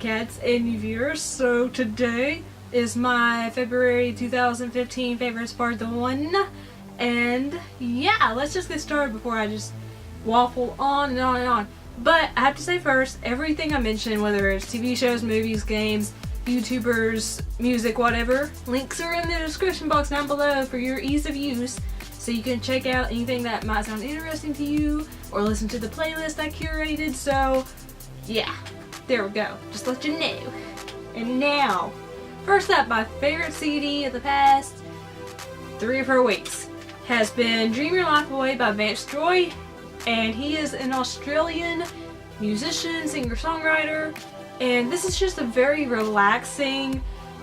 Alycats and new viewers. So today is my February 2015 favorites part 1, and yeah, let's just get started before I just waffle on and on and on. But I have to say first, everything I mentioned, whether it's TV shows, movies, games, YouTubers, music, whatever, links are in the description box down below for your ease of use, so you can check out anything that might sound interesting to you or listen to the playlist I curated. So yeah, there we go, just let you know. And now, first up, my favorite CD of the past 3 or 4 weeks has been Dream Your Life Away by Vance Joy, and he is an Australian musician, singer-songwriter, and this is just a very relaxing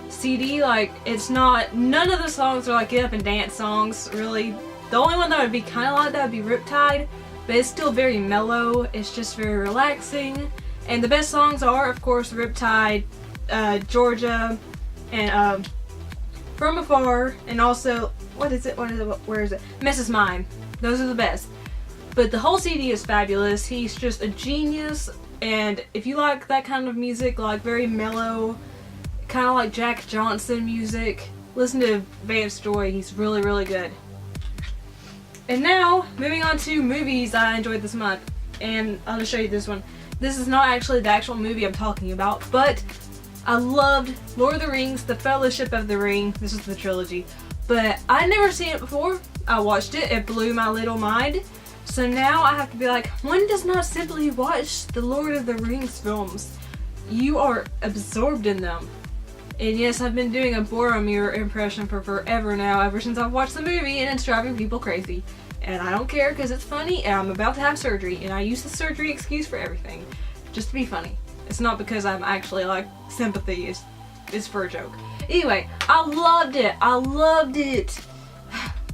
CD. Like, it's not, none of the songs are like get up and dance songs, really. The only one that would be kind of like that would be Riptide, but it's still very mellow. It's just very relaxing, and the best songs are, of course, Riptide, Georgia, and From Afar, and also, where is it? Mrs. Mime. Those are the best. But the whole CD is fabulous. He's just a genius, and if you like that kind of music, like very mellow, kind of like Jack Johnson music, listen to Vance Joy. He's really, really good. And now, moving on to movies I enjoyed this month, and I'll just show you this one. This is not actually the actual movie I'm talking about, but I loved Lord of the Rings, The Fellowship of the Ring. This is the trilogy, but I'd never seen it before. I watched it, it blew my little mind. So now I have to be like, one does not simply watch the Lord of the Rings films. You are absorbed in them. And yes, I've been doing a Boromir impression for forever now, ever since I've watched the movie, and it's driving people crazy. And I don't care because it's funny, and I'm about to have surgery, and I use the surgery excuse for everything. Just to be funny. It's not because I'm actually like sympathy, it's for a joke. Anyway, I loved it. I loved it.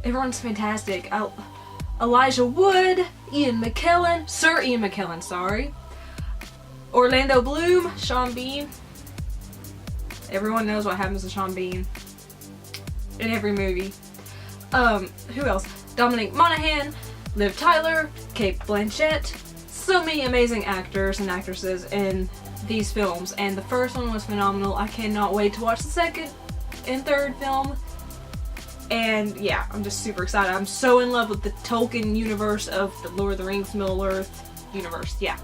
Everyone's fantastic. Elijah Wood, Ian McKellen, Sir Ian McKellen, sorry. Orlando Bloom, Sean Bean. Everyone knows what happens to Sean Bean in every movie. Who else? Dominic Monaghan, Liv Tyler, Cate Blanchett. So many amazing actors and actresses in these films, and the first one was phenomenal. I cannot wait to watch the second and third film. And yeah, I'm just super excited. I'm so in love with the Tolkien universe of the Lord of the Rings, Middle-earth universe. Yeah,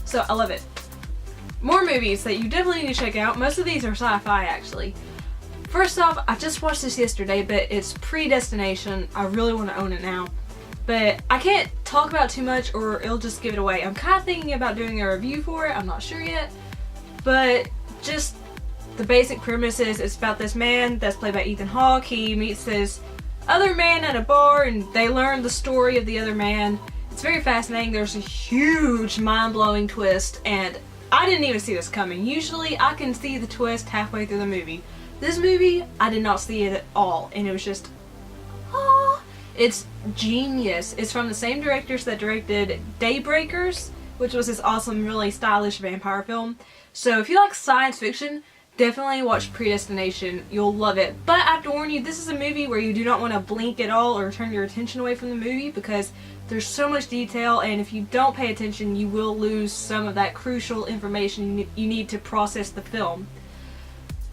so I love it. More movies that you definitely need to check out. Most of these are sci-fi, actually. First off, I just watched this yesterday, but it's Predestination. I really want to own it now, but I can't talk about too much or it'll just give it away. I'm kind of thinking about doing a review for it. I'm not sure yet, but just the basic premise is it's about this man that's played by Ethan Hawke. He meets this other man at a bar, and they learn the story of the other man. It's very fascinating. There's a huge mind-blowing twist, and I didn't even see this coming. Usually I can see the twist halfway through the movie. This movie, I did not see it at all, and it was just, oh, it's genius. It's from the same directors that directed Daybreakers, which was this awesome, really stylish vampire film. So if you like science fiction, definitely watch Predestination. You'll love it. But I have to warn you, this is a movie where you do not want to blink at all or turn your attention away from the movie, because there's so much detail, and if you don't pay attention, you will lose some of that crucial information you need to process the film.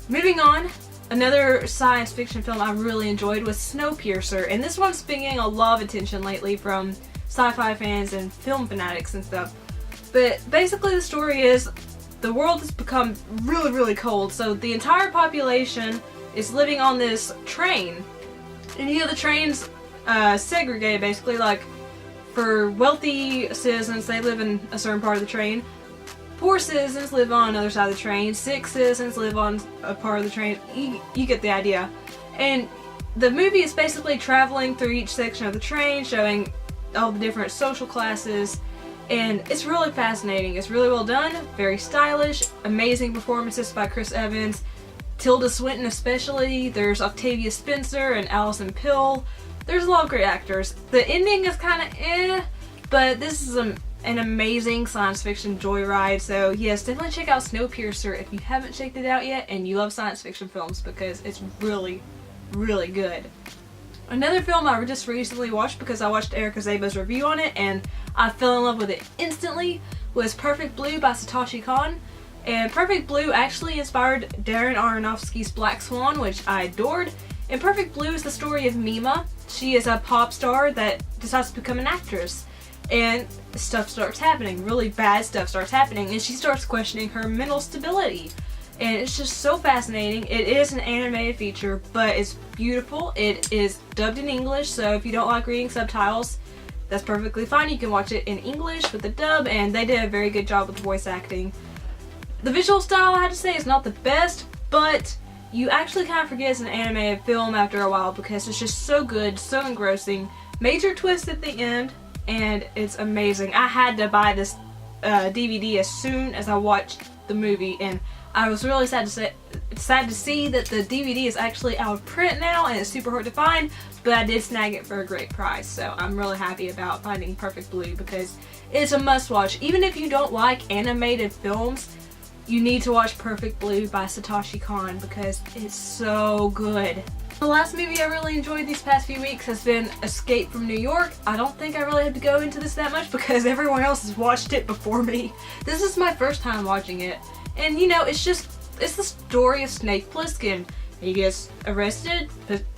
Moving on, another science fiction film I really enjoyed was Snowpiercer, and this one's been getting a lot of attention lately from sci-fi fans and film fanatics and stuff. But basically the story is, the world has become really, really cold, so the entire population is living on this train. And you know, the train's segregated basically, like for wealthy citizens, they live in a certain part of the train. Poor citizens live on another side of the train. Sick citizens live on a part of the train. You get the idea. And the movie is basically traveling through each section of the train, showing all the different social classes. And it's really fascinating. It's really well done, very stylish, amazing performances by Chris Evans, Tilda Swinton especially. There's Octavia Spencer and Alison Pill. There's a lot of great actors. The ending is kind of but this is an amazing science fiction joyride. So yes, definitely check out Snowpiercer if you haven't checked it out yet and you love science fiction films, because it's really, really good. Another film I just recently watched because I watched Erica Zaba's review on it and I fell in love with it instantly was Perfect Blue by Satoshi Kon. And Perfect Blue actually inspired Darren Aronofsky's Black Swan, which I adored. And Perfect Blue is the story of Mima. She is a pop star that decides to become an actress. And stuff starts happening, really bad stuff starts happening, and she starts questioning her mental stability. And it's just so fascinating. It is an animated feature, but it's beautiful. It is dubbed in English, so if you don't like reading subtitles, that's perfectly fine. You can watch it in English with the dub, and they did a very good job with the voice acting. The visual style, I have to say, is not the best, but you actually kind of forget it's an animated film after a while because it's just so good, so engrossing. Major twist at the end, and it's amazing. I had to buy this DVD as soon as I watched the movie, and I was really sad to see that the DVD is actually out of print now, and it's super hard to find, but I did snag it for a great price, so I'm really happy about finding Perfect Blue because it's a must-watch. Even if you don't like animated films, you need to watch Perfect Blue by Satoshi Kon because it's so good. The last movie I really enjoyed these past few weeks has been Escape from New York. I don't think I really have to go into this that much because everyone else has watched it before me. This is my first time watching it. And you know, it's the story of Snake Plissken. He gets arrested,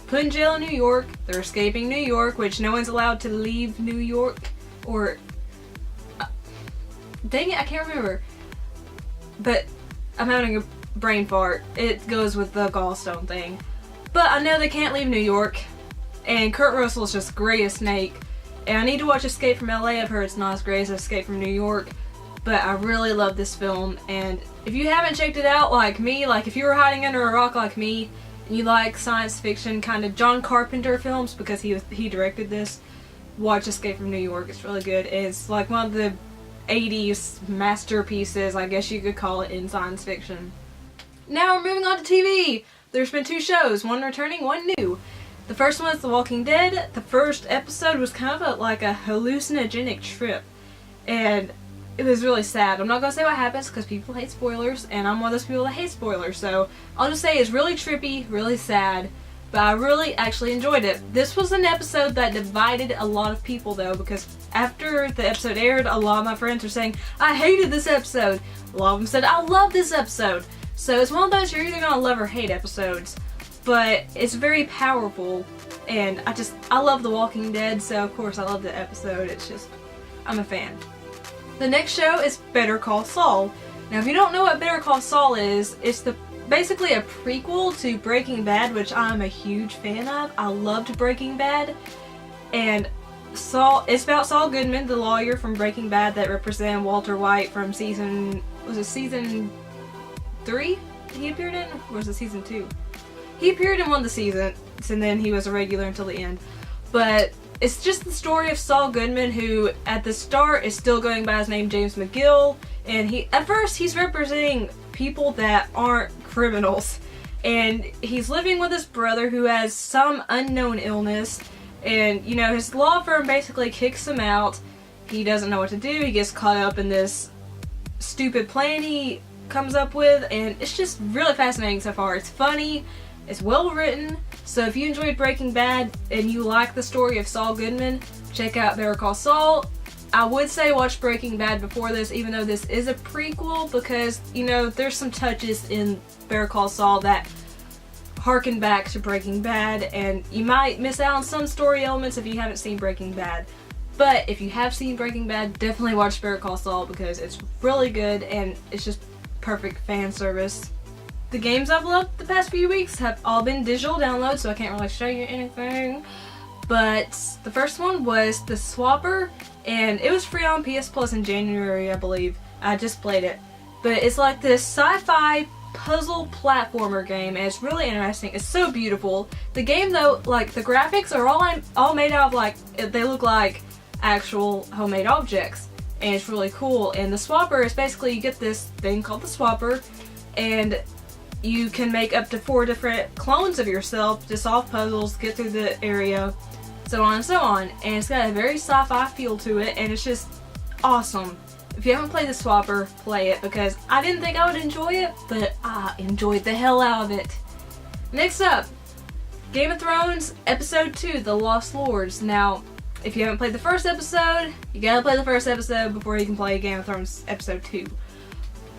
put in jail in New York. They're escaping New York, which no one's allowed to leave New York. Or, dang it, I can't remember. But I'm having a brain fart. It goes with the gallstone thing. But I know they can't leave New York, and Kurt Russell is just great as Snake. And I need to watch Escape from LA. I've heard it's not as great as Escape from New York, but I really love this film. And if you haven't checked it out like me, like if you were hiding under a rock like me, and you like science fiction kind of John Carpenter films because he directed this, watch Escape from New York. It's really good. It's like one of the 80s masterpieces, I guess you could call it, in science fiction. Now we're moving on to TV. There's been 2 shows, one returning, one new. The first one is The Walking Dead. The first episode was kind of like a hallucinogenic trip, and it was really sad. I'm not going to say what happens because people hate spoilers, and I'm one of those people that hate spoilers, so I'll just say it's really trippy, really sad, but I really actually enjoyed it. This was an episode that divided a lot of people though, because after the episode aired, a lot of my friends were saying, I hated this episode. A lot of them said, I love this episode. So it's one of those you're either gonna love or hate episodes, but it's very powerful, and I love The Walking Dead, so of course I love the episode. It's just, I'm a fan. The next show is Better Call Saul. Now if you don't know what Better Call Saul is, it's basically a prequel to Breaking Bad, which I'm a huge fan of. I loved Breaking Bad, and it's about Saul Goodman, the lawyer from Breaking Bad that represented Walter White from season 3 he appeared in? Or was it season 2? He appeared in one of the seasons, and then he was a regular until the end. But it's just the story of Saul Goodman, who at the start is still going by his name James McGill, and at first he's representing people that aren't criminals. And he's living with his brother who has some unknown illness, and you know, his law firm basically kicks him out. He doesn't know what to do. He gets caught up in this stupid plan he comes up with, and it's just really fascinating so far. It's funny, it's well written, so if you enjoyed Breaking Bad and you like the story of Saul Goodman, check out Better Call Saul. I would say watch Breaking Bad before this, even though this is a prequel, because, you know, there's some touches in Better Call Saul that harken back to Breaking Bad, and you might miss out on some story elements if you haven't seen Breaking Bad. But if you have seen Breaking Bad, definitely watch Better Call Saul because it's really good and it's just perfect fan service. The games I've loved the past few weeks have all been digital downloads, so I can't really show you anything. But the first one was The Swapper, and it was free on PS Plus in January, I believe. I just played it. But it's like this sci-fi puzzle platformer game, and it's really interesting. It's so beautiful. The game though, like the graphics are all made out of, like, they look like actual homemade objects, and it's really cool. And the swapper is basically, you get this thing called the swapper, and you can make up to 4 different clones of yourself to solve puzzles, get through the area, so on and so on. And it's got a very sci-fi feel to it, and it's just awesome. If you haven't played the swapper, play it, because I didn't think I would enjoy it, but I enjoyed the hell out of it. Next up, Game of Thrones Episode 2, The Lost Lords. Now, if you haven't played the first episode, you gotta play the first episode before you can play Game of Thrones Episode 2.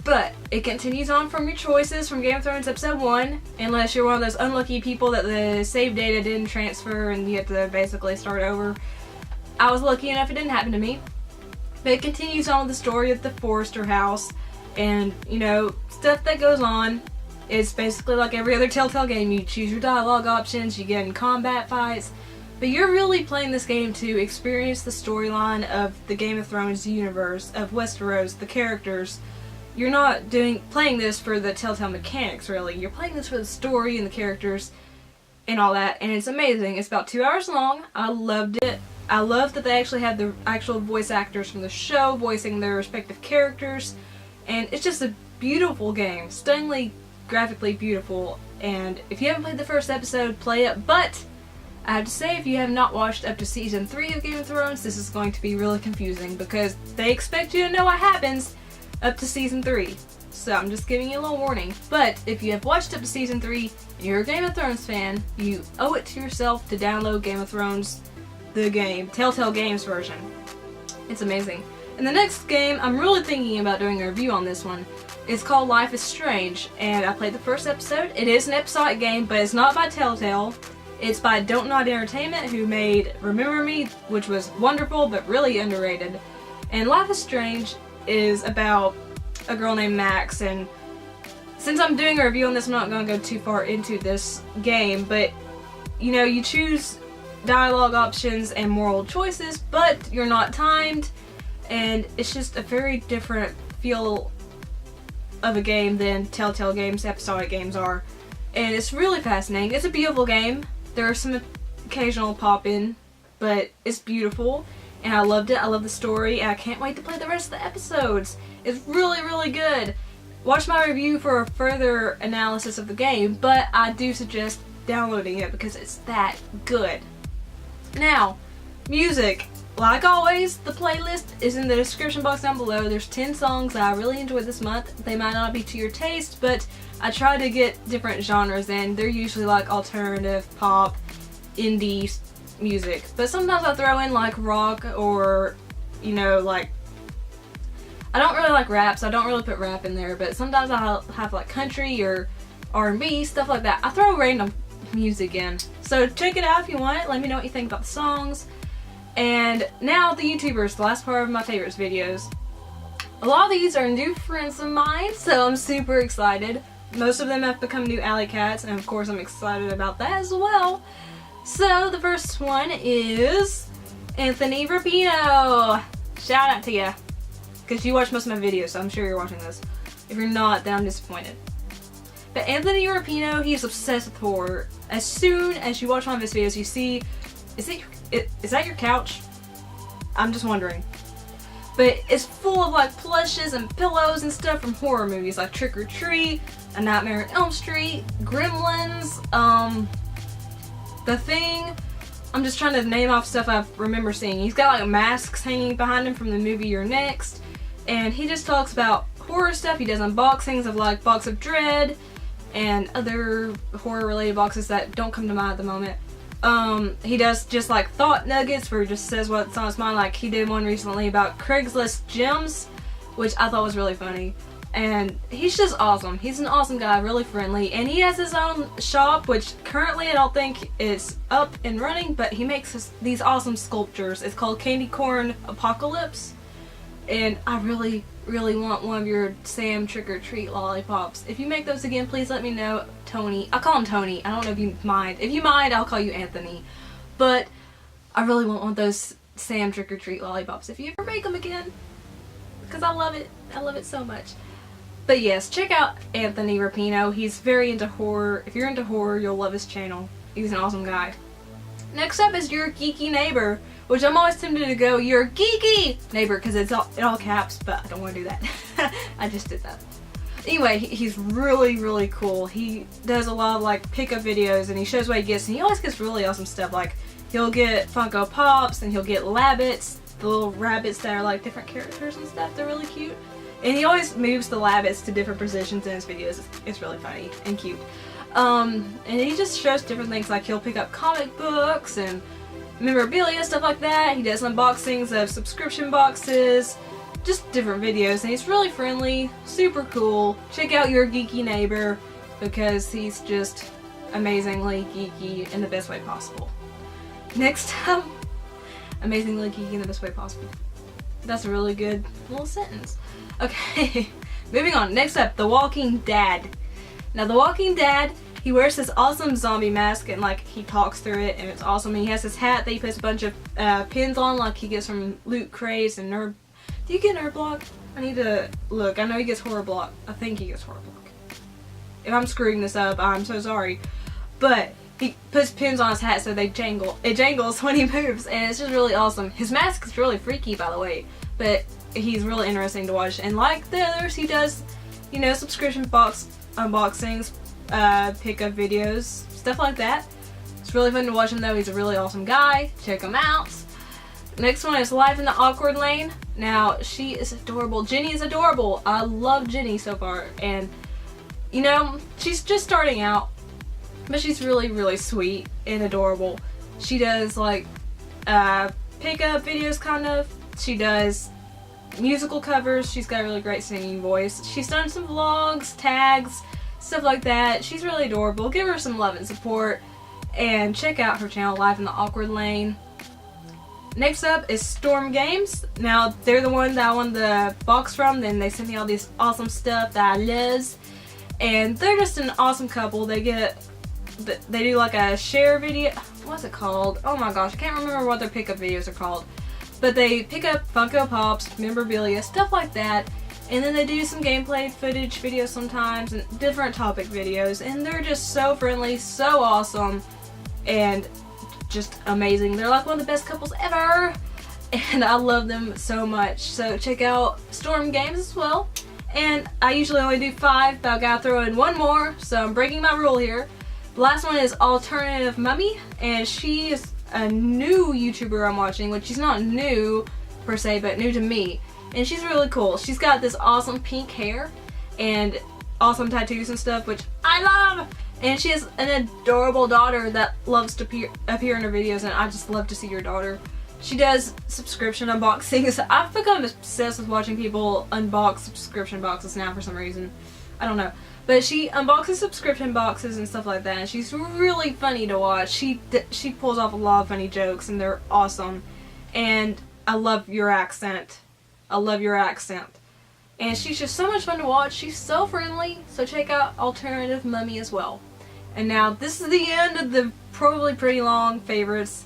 But it continues on from your choices from Game of Thrones Episode 1, unless you're one of those unlucky people that the save data didn't transfer and you have to basically start over. I was lucky enough it didn't happen to me. But it continues on with the story of the Forrester house and, you know, stuff that goes on. It's basically like every other Telltale game. You choose your dialogue options, you get in combat fights, but you're really playing this game to experience the storyline of the Game of Thrones universe, of Westeros, the characters. You're not playing this for the Telltale mechanics, really. You're playing this for the story and the characters and all that, and it's amazing. It's about 2 hours long. I loved it. I love that they actually have the actual voice actors from the show voicing their respective characters, and it's just a beautiful game. Stunningly graphically beautiful, and if you haven't played the first episode, play it. But I have to say, if you have not watched up to season 3 of Game of Thrones, this is going to be really confusing because they expect you to know what happens up to season 3. So I'm just giving you a little warning. But if you have watched up to season 3 and you're a Game of Thrones fan, you owe it to yourself to download Game of Thrones, the game, Telltale Games version. It's amazing. And the next game, I'm really thinking about doing a review on this one. It's called Life is Strange, and I played the first episode. It is an episodic game, but it's not by Telltale. It's by Don't Nod Entertainment, who made Remember Me, which was wonderful, but really underrated. And Life is Strange is about a girl named Max, and since I'm doing a review on this, I'm not going to go too far into this game, but, you know, you choose dialogue options and moral choices, but you're not timed, and it's just a very different feel of a game than Telltale games, episodic games are. And it's really fascinating. It's a beautiful game. There are some occasional pop-in, but it's beautiful, and I loved it. I love the story, and I can't wait to play the rest of the episodes. It's really, really good. Watch my review for a further analysis of the game, but I do suggest downloading it because it's that good. Now, music. Like always, the playlist is in the description box down below. There's 10 songs that I really enjoyed this month. They might not be to your taste, but I try to get different genres in. They're usually like alternative, pop, indie music. But sometimes I throw in like rock or, you know, like, I don't really like rap, so I don't really put rap in there, but sometimes I'll have like country or R&B, stuff like that. I throw random music in. So check it out if you want. Let me know what you think about the songs. And now the YouTubers, the last part of my favorites videos. A lot of these are new friends of mine, so I'm super excited. Most of them have become new Alycats, and of course I'm excited about that as well. So the first one is Anthony Rapino. Shout out to you, because you watch most of my videos, so I'm sure you're watching this. If you're not, then I'm disappointed. But Anthony Rapino, he's obsessed with horror. As soon as you watch one of his videos, you see, is that your couch? I'm just wondering. But it's full of like plushes and pillows and stuff from horror movies like Trick or Treat, A Nightmare on Elm Street, Gremlins, The Thing. I'm just trying to name off stuff I remember seeing. He's got like masks hanging behind him from the movie You're Next, and he just talks about horror stuff. He does unboxings of like Box of Dread and other horror related boxes that don't come to mind at the moment. He does just like thought nuggets where he just says what's on his mind. Like he did one recently about Craigslist gems, which I thought was really funny. And he's just awesome. He's an awesome guy, really friendly, and he has his own shop, which currently I don't think is up and running, but he makes these awesome sculptures. It's called Candy Corn Apocalypse, and I really, really want one of your Sam Trick or Treat lollipops. If you make those again, please let me know. Tony. I call him Tony. I don't know if you mind. If you mind, I'll call you Anthony. But I really want one of those Sam Trick or Treat lollipops if you ever make them again, because I love it. I love it so much. But yes, check out Anthony Rapino. He's very into horror. If you're into horror, you'll love his channel. He's an awesome guy. Next up is Your Geeky Neighbor, which I'm always tempted to go Your Geeky Neighbor because it's in all caps, but I don't want to do that. I just did that. Anyway, he's really, really cool. He does a lot of like pickup videos, and he shows what he gets, and he always gets really awesome stuff. Like he'll get Funko Pops, and he'll get Labbits, the little rabbits that are like different characters and stuff. They're really cute. And he always moves the Labbits to different positions in his videos. It's really funny and cute. And he just shows different things, like he'll pick up comic books and memorabilia, stuff like that. He does unboxings of subscription boxes, just different videos, and he's really friendly, super cool. Check out your geeky neighbor because he's just amazingly geeky in the best way possible. Next up, amazingly geeky in the best way possible. That's a really good little sentence. Okay, moving on. Next up, The Walking Dad. Now, The Walking Dad, he wears this awesome zombie mask and like he talks through it, and it's awesome. And he has this hat that he puts a bunch of pins on, like he gets from Loot Craze and Nerd. Do you get Nerd Block? I need to look. I know he gets Horror Block. I think he gets Horror Block. If I'm screwing this up, I'm so sorry. But he puts pins on his hat so they jangle. It jangles when he moves, and it's just really awesome. His mask is really freaky, by the way, but he's really interesting to watch. And like the others, he does, you know, subscription box unboxings, pickup videos, stuff like that. It's really fun to watch him though. He's a really awesome guy. Check him out. Next one is Life in the Awkward Lane. Now, she is adorable. Jenny is adorable. I love Jenny so far, and you know, she's just starting out, but she's really, really sweet and adorable. She does like pickup videos, kind of. She does musical covers. She's got a really great singing voice. She's done some vlogs, tags, stuff like that. She's really adorable. Give her some love and support, and check out her channel, Life in the Awkward Lane. Next up is Storm Games. Now, they're the one that I won the box from. Then they sent me all this awesome stuff that I love, and they're just an awesome couple. They do like a share video. What's it called? Oh my gosh, I can't remember what their pickup videos are called. But they pick up Funko Pops, memorabilia, stuff like that. And then they do some gameplay footage videos sometimes and different topic videos. And they're just so friendly, so awesome, and just amazing. They're like one of the best couples ever. And I love them so much. So check out Storm Games as well. And I usually only do 5, but I gotta throw in one more. So I'm breaking my rule here. The last one is Alternative Mummy, and she is a new YouTuber I'm watching, which she's not new per se, but new to me. And she's really cool. She's got this awesome pink hair and awesome tattoos and stuff, which I love. And she has an adorable daughter that loves to appear in her videos, and I just love to see your daughter. She does subscription unboxings. I've become obsessed with watching people unbox subscription boxes now for some reason. I don't know. But she unboxes subscription boxes and stuff like that, and she's really funny to watch. She pulls off a lot of funny jokes, and they're awesome. And I love your accent. I love your accent. And she's just so much fun to watch. She's so friendly. So check out Alternative Mummy as well. And now this is the end of the probably pretty long favorites.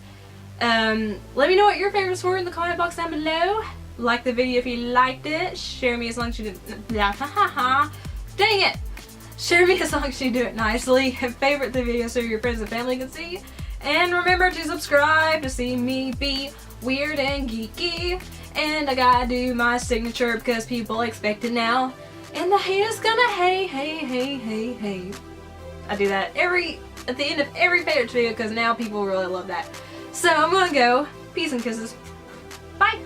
Let me know what your favorites were in the comment box down below. Like the video if you liked it. Share me as long as you did. Dang it! Share me as long as you do it nicely. And favorite the video so your friends and family can see. And remember to subscribe to see me be weird and geeky. And I gotta do my signature because people expect it now. And the haters gonna hey. I do that at the end of every favorites video because now people really love that. So I'm gonna go. Peace and kisses. Bye!